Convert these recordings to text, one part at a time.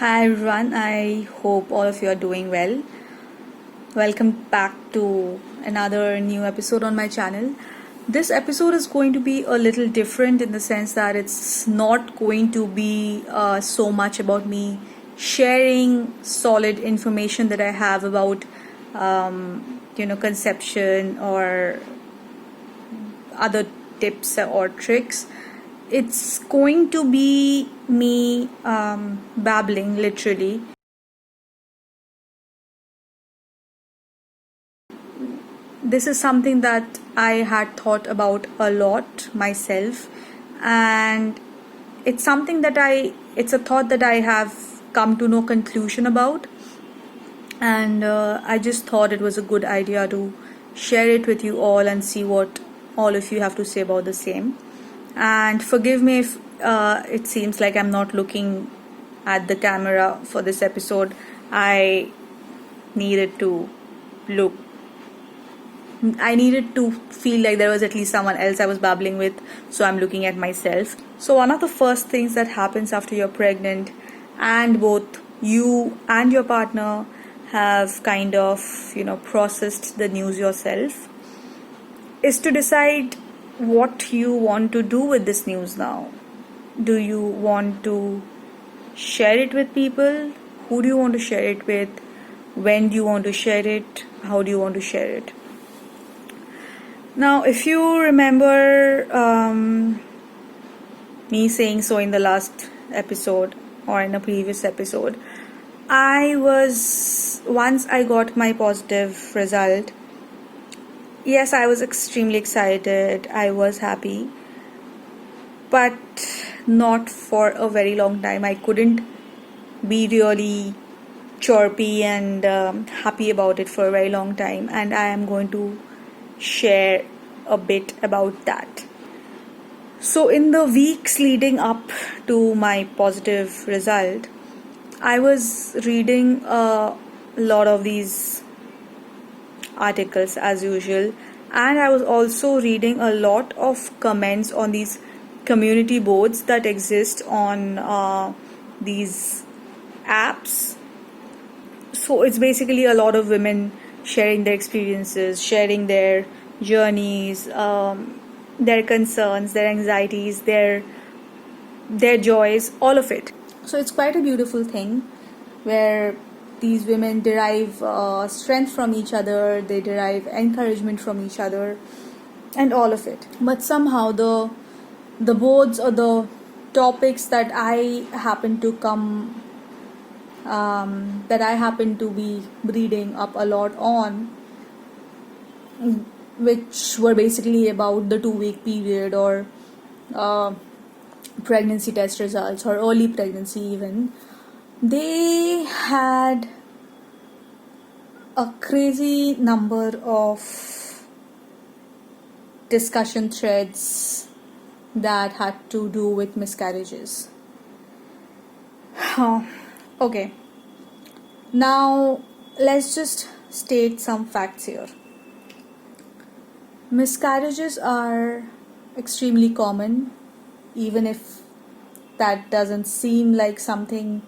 Hi everyone, I hope all of you are doing well. Welcome back to another new episode on my channel. This episode is going to be a little different in the sense that it's not going to be so much about me sharing solid information that I have about conception or other tips or tricks. It's going to be me babbling literally. This is something that I had thought about a lot myself, and it's a thought that I have come to no conclusion about, and I just thought it was a good idea to share it with you all and see what all of you have to say about the same. And forgive me if it seems like I'm not looking at the camera for this episode. I needed to look I needed to feel like there was at least someone else I was babbling with, so I'm looking at myself. So, one of the first things that happens after you're pregnant, and both you and your partner have kind of, processed the news yourself, is to decide what you want to do with this news now. Do you want to share it with people? Who do you want to share it with? When do you want to share it? How do you want to share it? Now, if you remember me saying so in the last episode or in a previous episode, once I got my positive result, yes, I was extremely excited, I was happy, but not for a very long time. I couldn't be really chirpy and happy about it for a very long time, and I am going to share a bit about that. So, in the weeks leading up to my positive result, I was reading a lot of these articles as usual, and I was also reading a lot of comments on these community boards that exist on these apps. So, it's basically a lot of women sharing their experiences, sharing their journeys, their concerns, their anxieties, their joys, all of it. So it's quite a beautiful thing where these women derive strength from each other, they derive encouragement from each other, and all of it. But somehow the boards or the topics that I happen to be reading up a lot on, which were basically about the 2 week period or pregnancy test results or early pregnancy, even, they had a crazy number of discussion threads that had to do with miscarriages. Okay, now let's just state some facts here. Miscarriages are extremely common, even if that doesn't seem like something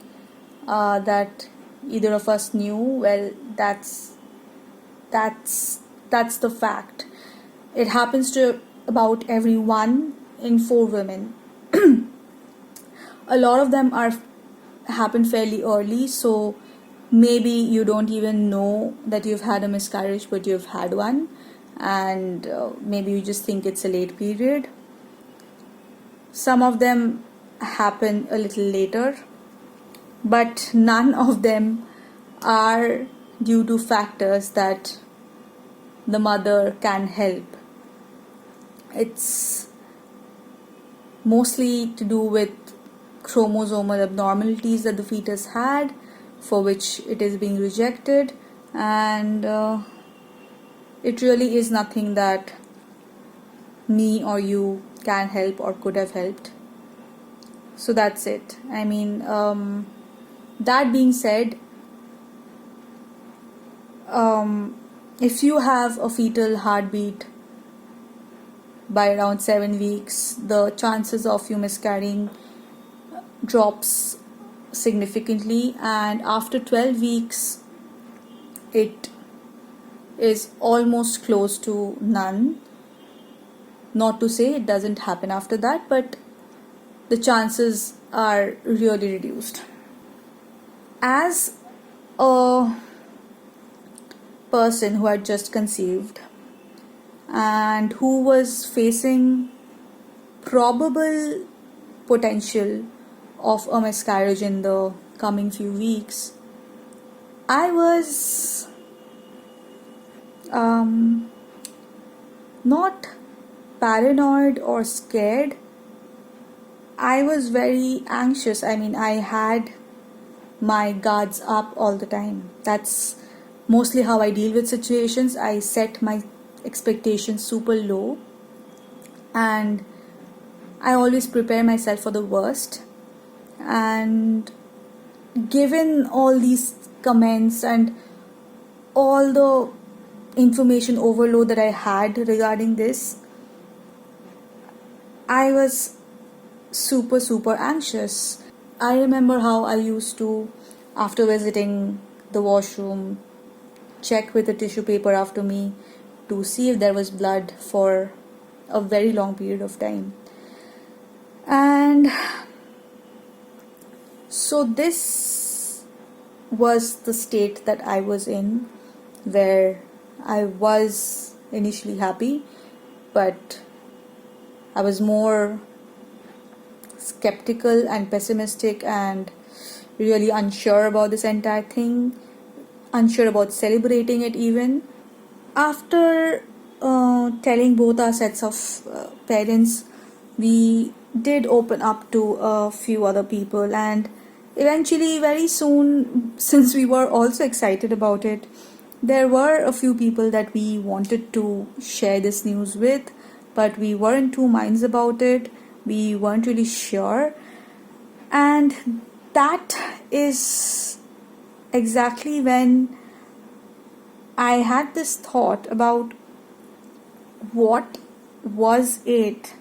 that either of us knew. Well, that's the fact. It happens to about every 1 in 4 women. A lot of them happen fairly early, so maybe you don't even know that you've had a miscarriage, but you've had one, and maybe you just think it's a late period. Some of them happen a little later, but none of them are due to factors that the mother can help. It's mostly to do with chromosomal abnormalities that the fetus had, for which it is being rejected, and it really is nothing that me or you can help or could have helped. So that's it. I mean, that being said, if you have a fetal heartbeat by around 7 weeks, the chances of you miscarrying drops significantly, and after 12 weeks it is almost close to none. Not to say it doesn't happen after that, but the chances are really reduced. As a person who had just conceived and who was facing probable potential of a miscarriage in the coming few weeks, I was not paranoid or scared. I was very anxious. I mean, I had my guards up all the time. That's mostly how I deal with situations. I set my expectations super low, and I always prepare myself for the worst. And given all these comments and all the information overload that I had regarding this, I was super anxious. I remember how I used to, after visiting the washroom, check with the tissue paper after me to see if there was blood for a very long period of time. And so this was the state that I was in, where I was initially happy, but I was more skeptical and pessimistic and really unsure about this entire thing, unsure about celebrating it even. After telling both our sets of parents, we did open up to a few other people, and eventually, very soon, since we were also excited about it, there were a few people that we wanted to share this news with, but we were in two minds about it. We weren't really sure. And that is exactly when I had this thought about what was it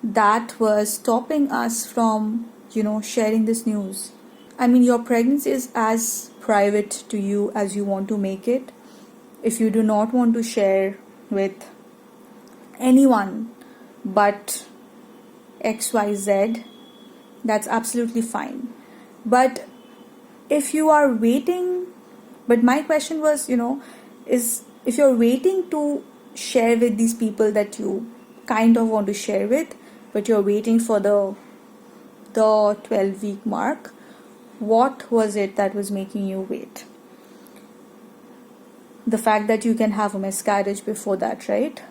that was stopping us from, sharing this news. I mean, your pregnancy is as private to you as you want to make it. If you do not want to share with anyone but XYZ, that's absolutely fine. But if you are waiting, but my question was, is if you're waiting to share with these people that you kind of want to share with, but you're waiting for the 12-week mark, what was it that was making you wait? The fact that you can have a miscarriage before that, right?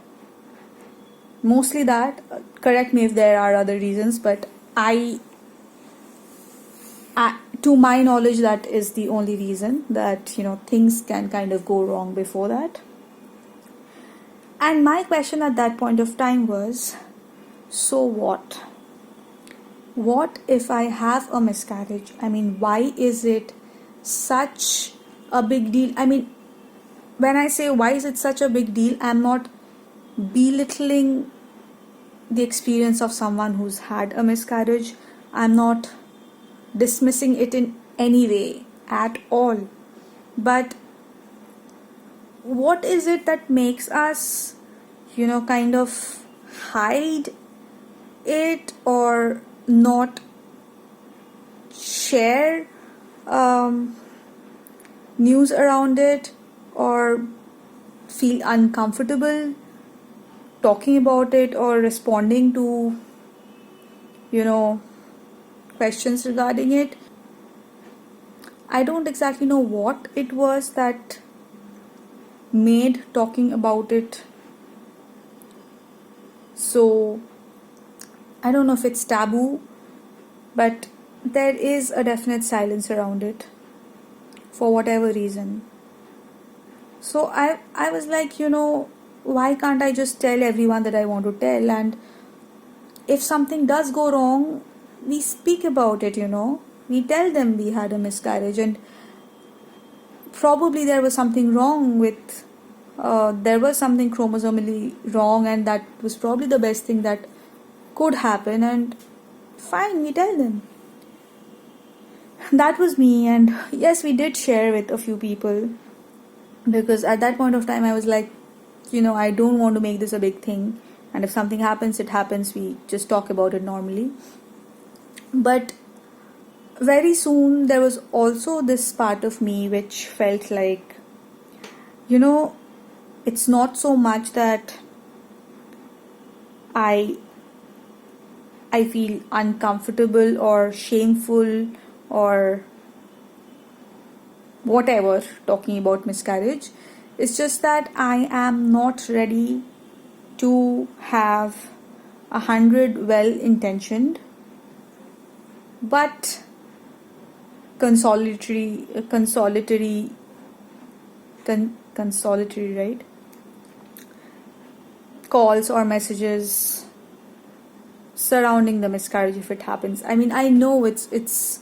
Mostly that. Correct me if there are other reasons, but to my knowledge, that is the only reason that things can kind of go wrong before that. And my question at that point of time was, so what? What if I have a miscarriage? I mean, why is it such a big deal? I mean, when I say why is it such a big deal, I'm not belittling the experience of someone who's had a miscarriage. I'm not dismissing it in any way at all. But what is it that makes us, kind of hide it or not share news around it, or feel uncomfortable talking about it or responding to questions regarding it? I don't exactly know what it was that made talking about it so, I don't know if it's taboo, but there is a definite silence around it for whatever reason. So I was like, why can't I just tell everyone that I want to tell? And if something does go wrong, we speak about it, we tell them we had a miscarriage, and probably there was something wrong with there was something chromosomally wrong, and that was probably the best thing that could happen, and fine, we tell them. that was me. And yes, we did share with a few people, because at that point of time I was like, I don't want to make this a big thing, and if something happens, it happens. We just talk about it normally. But very soon there was also this part of me which felt like, you know it's not so much that I I feel uncomfortable or shameful or whatever talking about miscarriage. It's just that I am not ready to have 100 well intentioned but consolatory, right, calls or messages surrounding the miscarriage if it happens. I mean, I know it's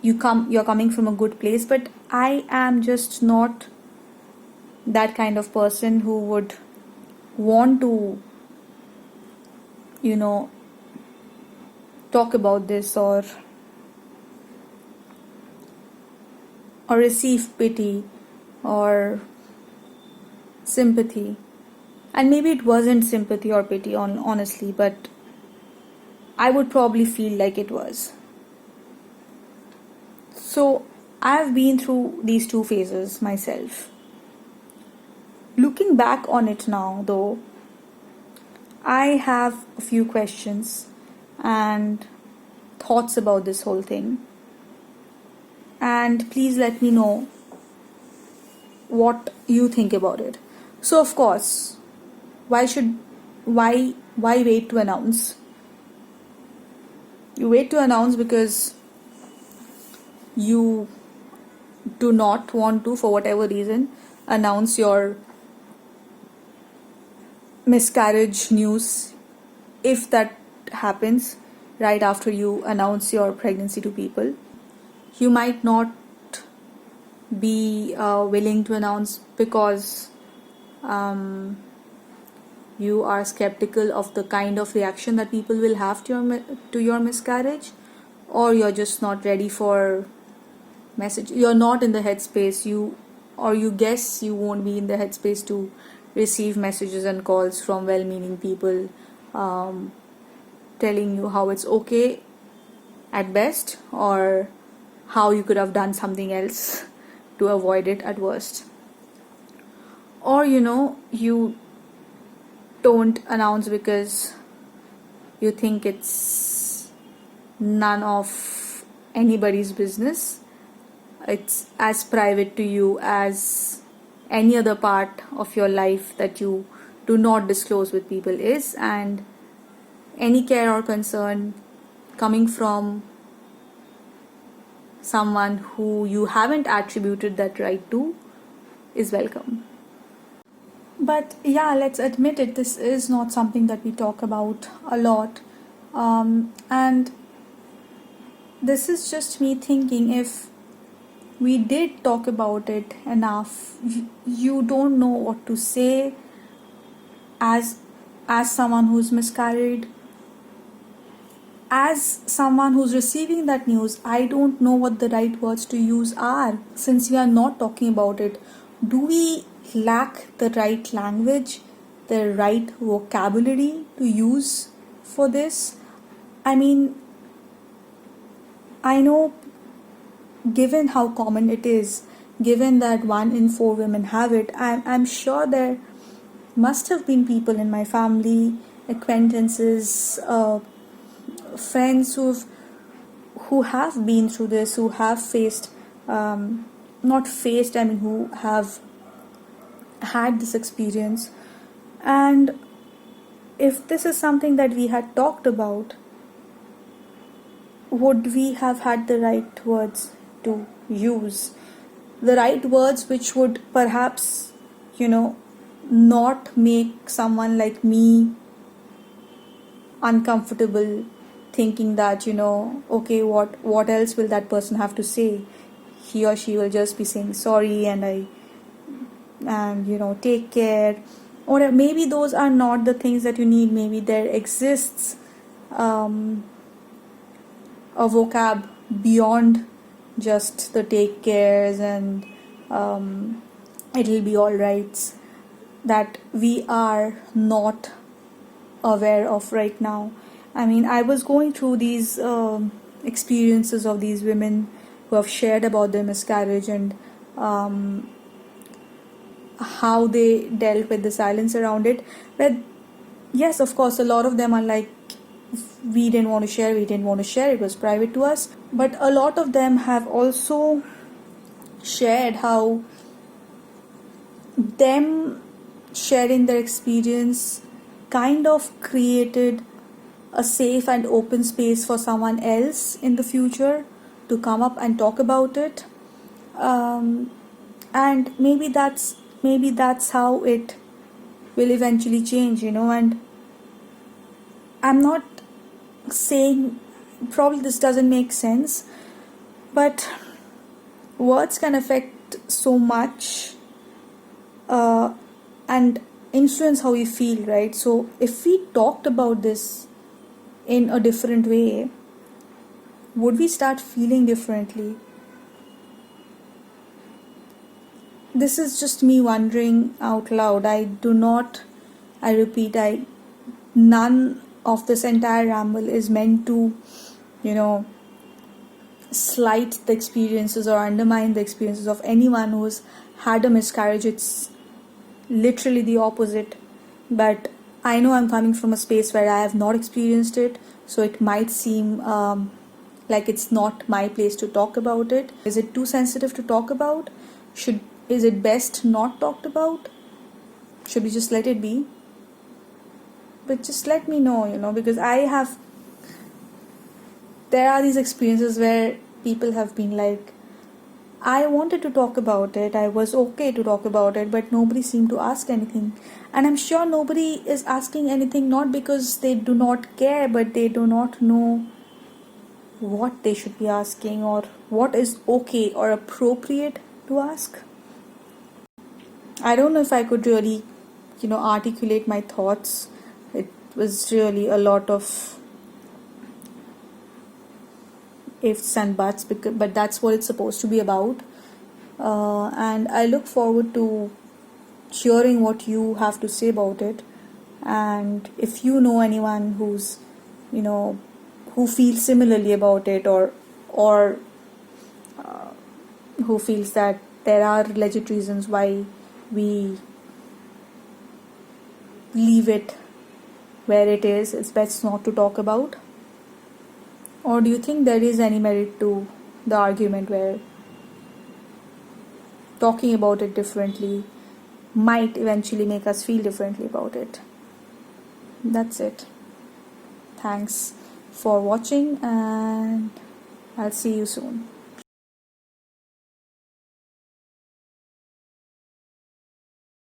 you're coming from a good place, but I am just not that kind of person who would want to, you know, talk about this or receive pity or sympathy. And maybe it wasn't sympathy or pity, honestly, but I would probably feel like it was. So I've been through these two phases myself. Looking back on it now, though, I have a few questions and thoughts about this whole thing. And please let me know what you think about it. So, of course, why wait to announce? You wait to announce because you do not want to, for whatever reason, announce your miscarriage news if that happens right after you announce your pregnancy to people. You might not be willing to announce because you are skeptical of the kind of reaction that people will have to your miscarriage, or you're just not ready for message. You're not in the headspace. You guess you won't be in the headspace to receive messages and calls from well-meaning people telling you how it's okay at best, or how you could have done something else to avoid it at worst. Or you don't announce because you think it's none of anybody's business. It's as private to you as any other part of your life that you do not disclose with people is, and any care or concern coming from someone who you haven't attributed that right to is welcome. But yeah, let's admit it, this is not something that we talk about a lot. And this is just me thinking, if we did talk about it enough, you don't know what to say as someone who's miscarried. As someone who's receiving that news, I don't know what the right words to use are, since we are not talking about it. Do we lack the right language, the right vocabulary to use for this? I mean, I know, given how common it is, given that 1 in 4 women have it, I'm sure there must have been people in my family, acquaintances, friends who have been through this, who have faced, not faced, I mean, who have had this experience. And if this is something that we had talked about, would we have had the right words to use? The right words which would perhaps, not make someone like me uncomfortable, thinking that, okay, what else will that person have to say? He or she will just be saying sorry and take care. Or maybe those are not the things that you need. Maybe there exists a vocab beyond just the take cares and it'll be all rights that we are not aware of right now. I mean, I was going through these experiences of these women who have shared about their miscarriage and um, how they dealt with the silence around it. But yes, of course, a lot of them are like, we didn't want to share, it was private to us. But a lot of them have also shared how them sharing their experience kind of created a safe and open space for someone else in the future to come up and talk about it. And maybe that's how it will eventually change, and I'm not saying, probably this doesn't make sense, but words can affect so much and influence how we feel, right? So if we talked about this in a different way, would we start feeling differently? This is just me wondering out loud. I repeat, none of this entire ramble is meant to, slight the experiences or undermine the experiences of anyone who's had a miscarriage. It's literally the opposite. But I know I'm coming from a space where I have not experienced it, so it might seem like it's not my place to talk about it. Is it too sensitive to talk about? Is it best not talked about? Should we just let it be? But just let me know, because there are these experiences where people have been like, I wanted to talk about it, I was okay to talk about it, but nobody seemed to ask anything. And I'm sure nobody is asking anything not because they do not care, but they do not know what they should be asking or what is okay or appropriate to ask. I don't know if I could really, articulate my thoughts. It was really a lot of ifs and buts, but that's what it's supposed to be about. And I look forward to hearing what you have to say about it. And if you know anyone who's, who feels similarly about it, or who feels that there are legit reasons why we leave it where it is, it's best not to talk about. Or do you think there is any merit to the argument where talking about it differently might eventually make us feel differently about it? That's it. Thanks for watching, and I'll see you soon.